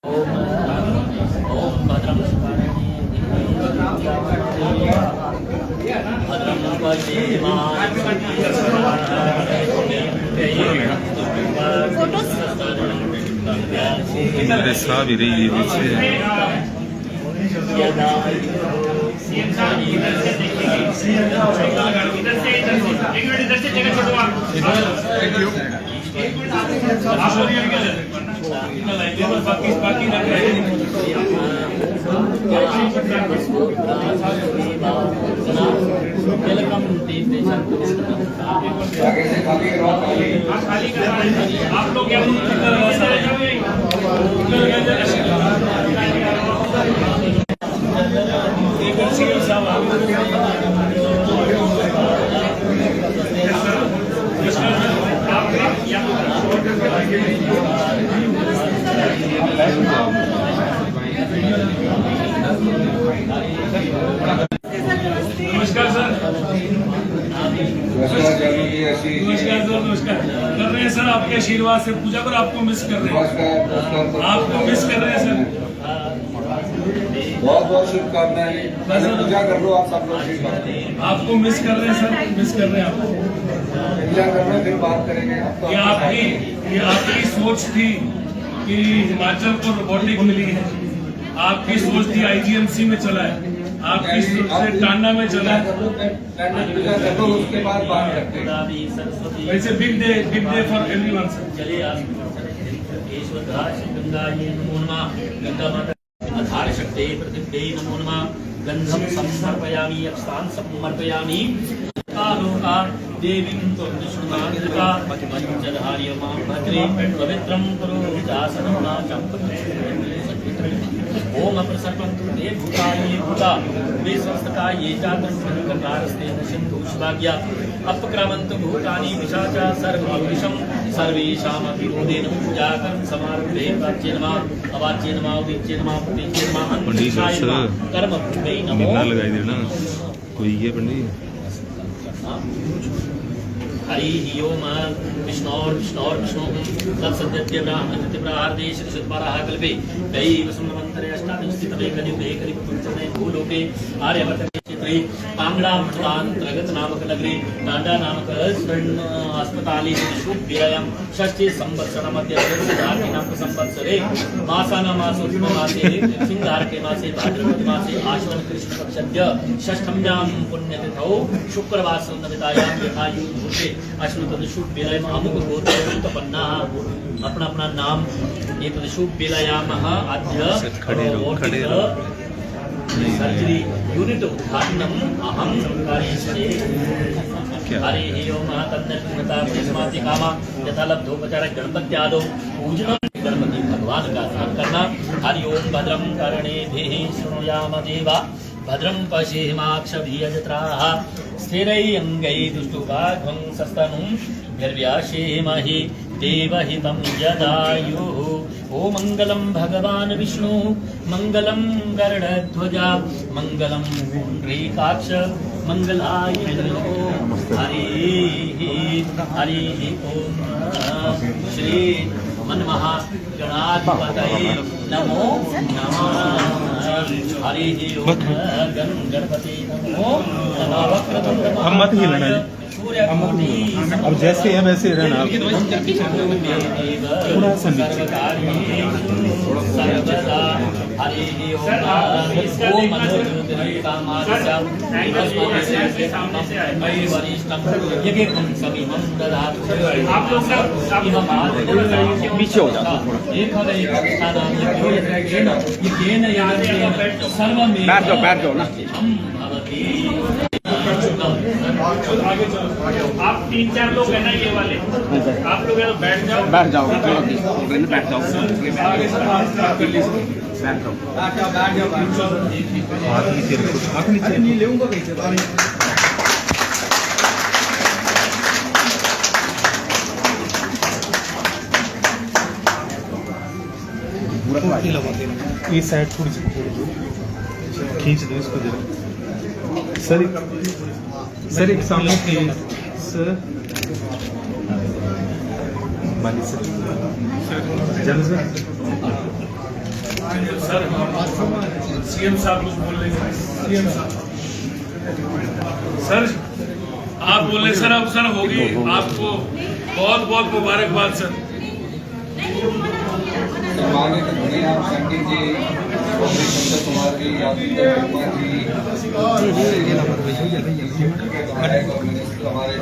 ओम भद्रं मेरे साहब ही रही है पीछे। आप लोग नमस्कार सर। नमस्कार कर रहे हैं सर, आपके आशीर्वाद से पूजा पर आपको मिस कर रहे हैं, आपको मिस कर रहे हैं सर। बहुत बहुत शुभकामनाएं। पूजा कर लो आप सब लोग। आपको मिस कर रहे हैं सर, मिस कर रहे हैं आपको। पूजा कर लो फिर बात करेंगे। ये आपकी सोच थी कि हिमाचल को रोबोटिक मिली है, आपकी सोच थी आईजीएमसी में चला है, आपकी सोच से टांडा में चला है। पूजा कर लो उसके बाद बात करते हैं। वैसे big day for everyone sir. आधार शक्ति प्रतिभे नमो नमः। गंधम समर्पयामि, अक्षतान् समर्पयामि। लोका देवीं त्वं पंचधार्यमां भद्रे पवित्रं करो दासनं वाचं ओम अप्रसर्पन्तु ते भूतानि भूता वे संस्थकाये चातुर्भुजकारस्ते सिन्धु शिवाज्ञा अपक्रमन्तु भूतानि पिशाचा सर्वविषं सर्वेषामपि रोदेन पूजाकं समारभे प्राच्ये नमः अवाच्ये नमः उदीच्ये नमः प्रतीच्ये नमः अन्तिमाय नमः कर्म भूमे नमो। लगाई देना कोई ये पंडित। हरि ओम विष्णु तत्सद्यत्यब्राह्मणत्यब्राहार्देश सत्पाराः कल्पे दैवसंवत्सरे अष्टादशतितमे कलियुगे कलिपुरुषोत्तमे भूलोके आर्यवर्तके क्षेत्रे कांगड़ा मंडलांतर्गत नामक नगरे टांडा नामक स्वर्ण अस्पताले शुभ्यायां षष्ठे संवत्सरमध्ये नामक संवत्सरे मासानां मासे सिंगारके मासे भाद्रपद मासे आश्विन कृष्ण पक्षस्य षष्ठम्यां पुण्यतिथौ शुक्रवासं नमितायां यथायुः अश्नुत शुभ्यायाम अमुक गोत्रोत्पन्ना अपना अपना नाम एक शुभ्यायामः अद्य सर्जरी यूनिट उद्घाटनम अहम करिष्ये। हरि ओम तन्नता प्रेमाति कामा यथा लब्धोपचार गणपत्यादो पूजनम गणपति भगवान का ध्यान करना। हरि ओम भद्रं कर्णेभिः शृणुयाम देवा भद्रं पश्येमाक्षभिर्यजत्राः स्थिरैरङ्गैः दुष्टुकाध्वं सस्तनुं भर्व्याशेमहि देवहितं यदायुः। ओ मङ्गलं भगवान् विष्णु मङ्गलं गरुडध्वजा मङ्गलं पुण्डरीकाक्ष मङ्गलाय हरिः ओम श्री मनमहा गणाधिपतये नमो नमः। हरिः ओम गणपति नमो नमः। हम मत हिलना, अब जैसे है वैसे रहना। थोड़ा सा पीछे हो जाता बैठ जाओ ना। आगे चलो, आप 3-4 लोग है ना ये वाले, आप लोग बैठ जाओ बैठ जाओ बैठ जाओ बैठ जाओ। नहीं लेऊंगा कैसे ये साइड थोड़ी सी खींच दो इसको जरा। सर एक सामने सर मालिक सर जल्द सर सर सीएम साहब कुछ बोल रहे हैं। सीएम साहब सर आप बोले सर अब सर होगी आपको बहुत बहुत मुबारकबाद सर। सम्मानित धन्यवाद पंडित जी, चंद्र कुमार जी, यादव कुमार मिनिस्टर हमारे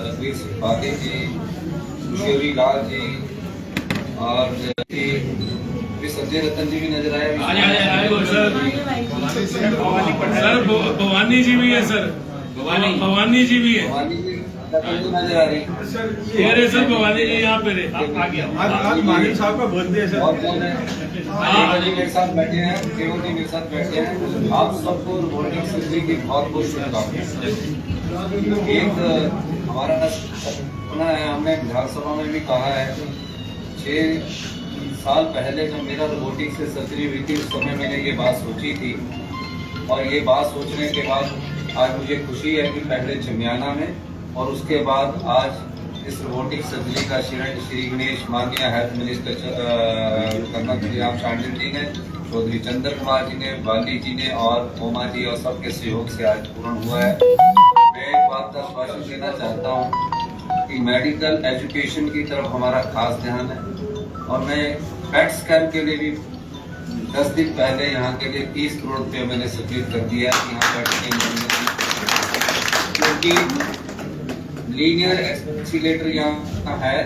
रघुवीर त्रिपाठी जी, किशोरी लाल जी और संजय रतन जी भी नजर आए। सर भवानी जी भी है सर, भवानी जी भी है। भवानी जी नजर आ रही। ये रहे सर भवानी जी यहाँ पे रहे आ गया। आज मालिक साहब का बर्थडे है सर। और कौन है? जी मेरे साथ बैठे हैं, केवल जी मेरे साथ बैठे हैं। आप सबको रिवॉल्टिंग सर्जरी की बहुत बहुत शुभकामनाएं। एक हमारा सपना है, हमने विधानसभा में भी कहा है, 6 साल पहले जब मेरा रोबोटिक से सर्जरी हुई थी उस समय मैंने ये बात सोची थी और ये बात सोचने के बाद आज मुझे खुशी है कि पहले चमियाना में और उसके बाद आज इस रोबोटिक सर्जरी का श्री गणेश माननीय health minister colonel Shriram Shandil ji ने, चौधरी चंद्र कुमार जी ने, बाली जी ने और ओमा जी और सबके सहयोग से आज पूर्ण हुआ है। मैं एक बात का आश्वासन देना चाहता हूँ कि मेडिकल एजुकेशन की तरफ हमारा खास ध्यान है और मैं पेट स्कैन के लिए भी 10 दिन पहले यहाँ के लिए 30 करोड़ रुपये मैंने स्वीकृत कर दिया है। यहाँ पेट स्कैन क्योंकि लीनियर एक्सीलेटर यहाँ है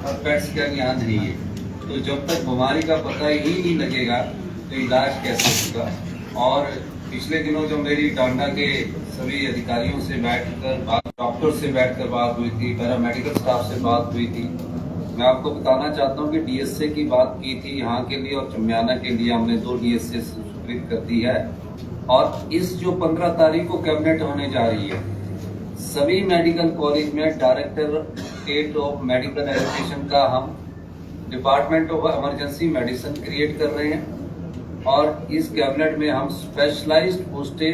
और पेट स्कैन यहाँ नहीं है, तो जब तक बीमारी का पता ही नहीं लगेगा तो इलाज कैसे होगा। और पिछले दिनों जो मेरी टांडा के सभी अधिकारियों से बैठकर डॉक्टर से बैठकर बात हुई थी, पैरामेडिकल स्टाफ से बात हुई थी, मैं आपको बताना चाहता हूं कि डीएसए की बात की थी यहाँ के लिए और चमियाना के लिए हमने 2 डीएसए स्वीकृत कर दी है। और इस जो 15 तारीख को कैबिनेट होने जा रही है, सभी मेडिकल कॉलेज में डायरेक्टरेट ऑफ मेडिकल एजुकेशन का हम department of emergency medicine create कर रहे हैं और इस कैबिनेट में हम स्पेशलाइज्ड पोस्टें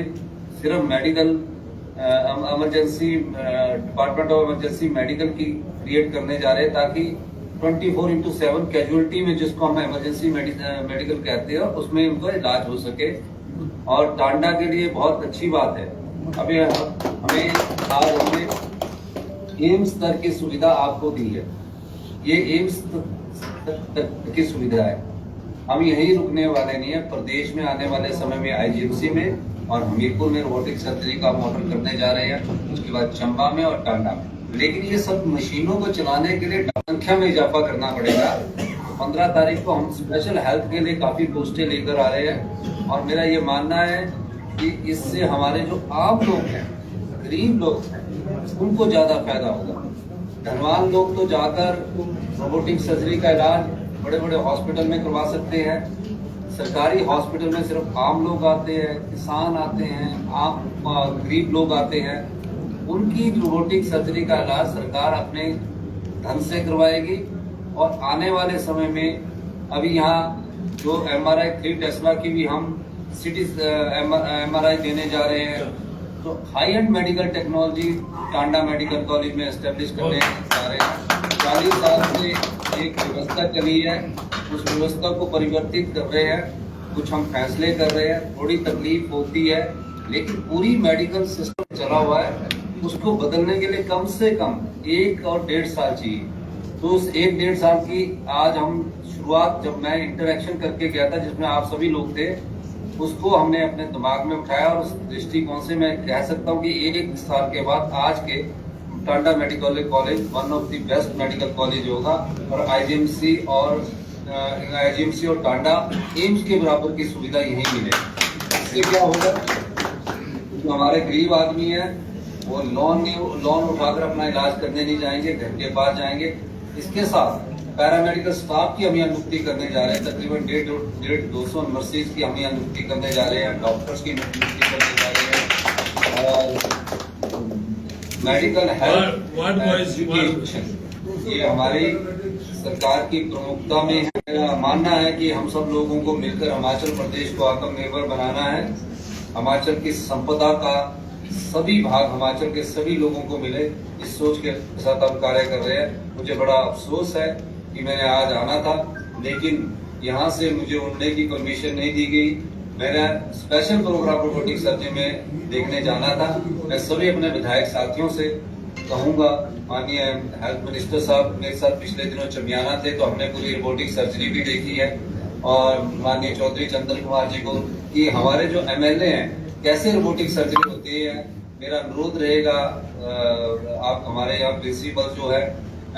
सिर्फ medical emergency department of emergency medical की क्रिएट करने जा रहे हैं ताकि 24/7 कैजुअलिटी में जिसको हम इमरजेंसी मेडिकल कहते हैं उसमें उनका इलाज हो सके। और टांडा के लिए बहुत अच्छी बात है, अभी हमें आज हमने एम्स स्तर की सुविधा आपको दी है। ये एम्स स्तर की सुविधा है, हम यहीं रुकने वाले नहीं है, प्रदेश में आने वाले समय में आईजीएमसी में और हमीरपुर में रोबोटिक सर्जरी का हम ऑर्डर करने जा रहे हैं, उसके बाद चंबा में और टांडा में। लेकिन ये सब मशीनों को चलाने के लिए संख्या में इजाफा करना पड़ेगा। 15 तारीख को हम स्पेशल हेल्थ के लिए काफी पोस्टें लेकर आ रहे हैं और मेरा ये मानना है कि इससे हमारे जो आम लोग हैं, गरीब लोग हैं, उनको ज्यादा फायदा होगा। धनवान लोग तो जाकर रोबोटिक सर्जरी का इलाज बड़े बड़े हॉस्पिटल में करवा सकते हैं, सरकारी हॉस्पिटल में सिर्फ आम लोग आते हैं, किसान आते हैं, आम गरीब लोग आते हैं, उनकी रोबोटिक सर्जरी का इलाज सरकार अपने धन से करवाएगी। और आने वाले समय में अभी यहाँ जो MRI 3 टेस्ला की भी हम सिटी MRI देने जा रहे हैं, तो high and medical technology Tanda medical college में एस्टेब्लिश करने जा रहे हैं। 40 साल से एक व्यवस्था चली है, उस व्यवस्था को परिवर्तित कर रहे हैं, कुछ हम फैसले कर रहे हैं, थोड़ी तकलीफ होती है लेकिन पूरी मेडिकल सिस्टम चला हुआ है, उसको बदलने के लिए कम से कम 1 और 1.5 साल चाहिए। तो उस 1-1.5 साल की आज हम शुरुआत, जब मैं इंटरेक्शन करके गया था जिसमें आप सभी लोग थे, उसको हमने अपने दिमाग में उठाया और उस दृष्टिकोण से मैं कह सकता हूँ कि 1 साल के बाद आज के Tanda medical college one of the best medical college होगा और आईजीएमसी और टांडा एम्स के बराबर की सुविधा यहीं मिलेगी। इससे क्या होगा, जो हमारे गरीब आदमी है वो लोन उठाकर अपना इलाज करने नहीं जाएंगे, घर के पास जाएंगे। इसके साथ पैरामेडिकल स्टाफ की हम यहाँ नियुक्ति करने जा रहे हैं, तकरीबन 150-200 नर्सेज की हम यहाँ नियुक्ति करने जा रहे हैं, डॉक्टर्स की नियुक्ति करने जा रहे हैं और मेडिकल हेल्थ एजुकेशन ये हमारी सरकार की प्रमुखता में है। मेरा मानना है कि हम सब लोगों को मिलकर हिमाचल प्रदेश को आत्मनिर्भर बनाना है। हिमाचल की संपदा का सभी भाग हिमाचल के सभी लोगों को मिले, इस सोच के साथ हम कार्य कर रहे हैं। मुझे बड़ा अफसोस है कि मैंने आज आना था, लेकिन यहाँ से मुझे उड़ने की परमिशन नहीं दी गई। मेरा स्पेशल प्रोग्राम रोबोटिक सर्जरी में देखने जाना था। मैं सभी अपने विधायक साथियों से कहूंगा, माननीय हेल्थ मिनिस्टर साहब मेरे साथ पिछले दिनों चमियाना थे तो हमने पूरी रोबोटिक सर्जरी भी देखी है, और माननीय चौधरी चंद्र कुमार जी को कि हमारे जो एमएलए हैं कैसे रोबोटिक सर्जरी होती है। मेरा अनुरोध रहेगा, आप हमारे यहाँ प्रिंसिपल जो है,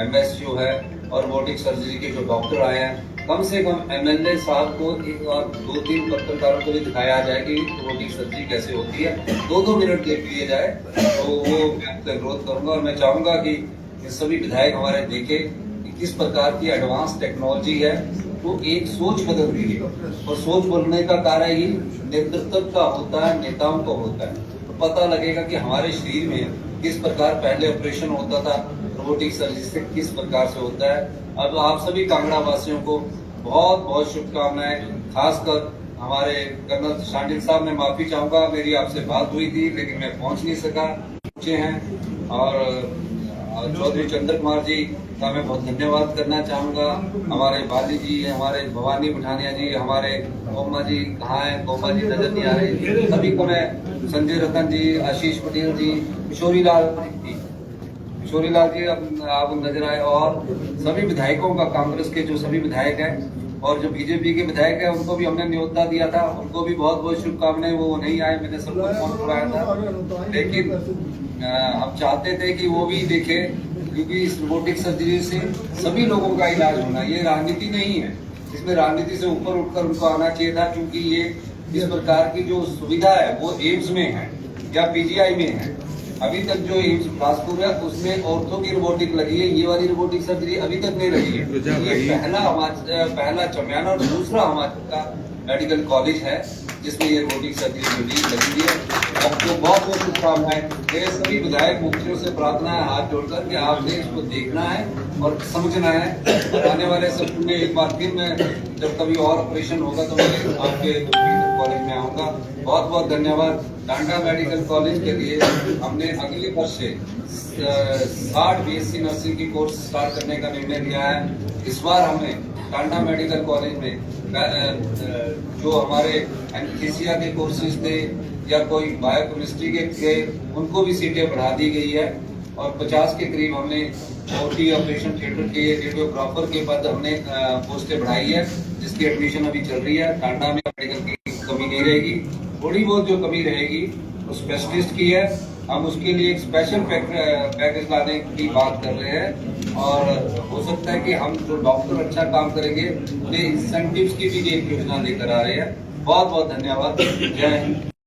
एमएस जो है और रोबोटिक सर्जरी के जो डॉक्टर आए हैं, कम से कम एमएलए साहब को एक और 2-3 पत्रकारों को भी दिखाया जाए कि रोबोटिक सर्जरी कैसे होती है, 2-2 मिनट देख लिए जाए तो वो मैं अनुरोध करूंगा। और मैं चाहूंगा कि सभी विधायक हमारे देखें कि किस प्रकार की एडवांस टेक्नोलॉजी है, तो एक सोच बदल रही है, और सोच बदलने का कार्य ही नेतृत्व का होता है, नेताओं का होता है। तो पता लगेगा कि हमारे शरीर में किस प्रकार पहले ऑपरेशन होता था, रोबोटिक सर्जरी से किस प्रकार से होता है। अब आप सभी कांगड़ा वासियों को बहुत बहुत शुभकामनाएं। खासकर हमारे कर्नल शांडिल साहब, मैं माफी चाहूंगा, मेरी आपसे बात हुई थी लेकिन मैं पहुंच नहीं सका, पहुंचे हैं। और चौधरी चंद्र कुमार जी का मैं बहुत धन्यवाद करना चाहूंगा। हमारे बाली जी, हमारे भवानी पठानिया जी, हमारे गोमा जी कहाँ हैं, गोमा जी नजर नहीं आ रहे, सभी को मैं, संजय रतन जी, आशीष पटेल जी, किशोरी लाल जी आप नजर आए, और सभी विधायकों का, कांग्रेस के जो सभी विधायक हैं और जो बीजेपी के विधायक हैं उनको भी हमने न्योता दिया था, उनको भी बहुत बहुत शुभकामनाएं। वो नहीं आए, मैंने सबको फोन करवाया था, लेकिन हम चाहते थे कि वो भी देखे, क्योंकि इस रोबोटिक सर्जरी से सभी लोगों का इलाज होना, ये राजनीति नहीं है, इसमें राजनीति से ऊपर उठकर उनको आना चाहिए था। क्योंकि ये इस प्रकार की जो सुविधा है वो एम्स में है या पीजीआई में है। अभी तक जो एम्स बिलासपुर है उसमें औरतों की रोबोटिक लगी है, ये वाली रोबोटिक सर्जरी अभी तक नहीं लगी है। ये पहला चमियाना और दूसरा हमारा मेडिकल कॉलेज है जिसमें ये रोबोटिक सर्जरी लगी है। आपको बहुत बहुत शुभकामनाएं। मेरे सभी विधायक मुखियों से प्रार्थना है हाथ जोड़कर कि आपने इसको देखना है और समझना है। और आने वाले समय में एक बार फिर मैं जब कभी और ऑपरेशन होगा तो मैं आपके कॉलेज में आऊंगा। बहुत बहुत धन्यवाद। टांडा मेडिकल कॉलेज के लिए हमने अगले वर्ष से 60 बीएससी नर्सिंग की कोर्स स्टार्ट करने का निर्णय लिया है। इस बार हमने टांडा मेडिकल कॉलेज में जो हमारे एनेस्थीसिया के कोर्सेज थे या कोई बायोकेमिस्ट्री के थे उनको भी सीटें बढ़ा दी गई है, और 50 के करीब हमने ओटी ऑपरेशन थिएटर के रेडियोग्राफर के पद हमने पोस्टें बढ़ाई है, जिसकी एडमिशन अभी चल रही है। टांडा में मेडिकल की कमी नहीं रहेगी, थोड़ी बहुत जो कमी रहेगी वो स्पेशलिस्ट की है। हम उसके लिए एक स्पेशल पैकेज लाने की बात कर रहे हैं, और हो सकता है कि हम जो डॉक्टर अच्छा काम करेंगे उन्हें इंसेंटिव्स की भी एक योजना लेकर आ रहे हैं। बहुत बहुत धन्यवाद। जय हिंद।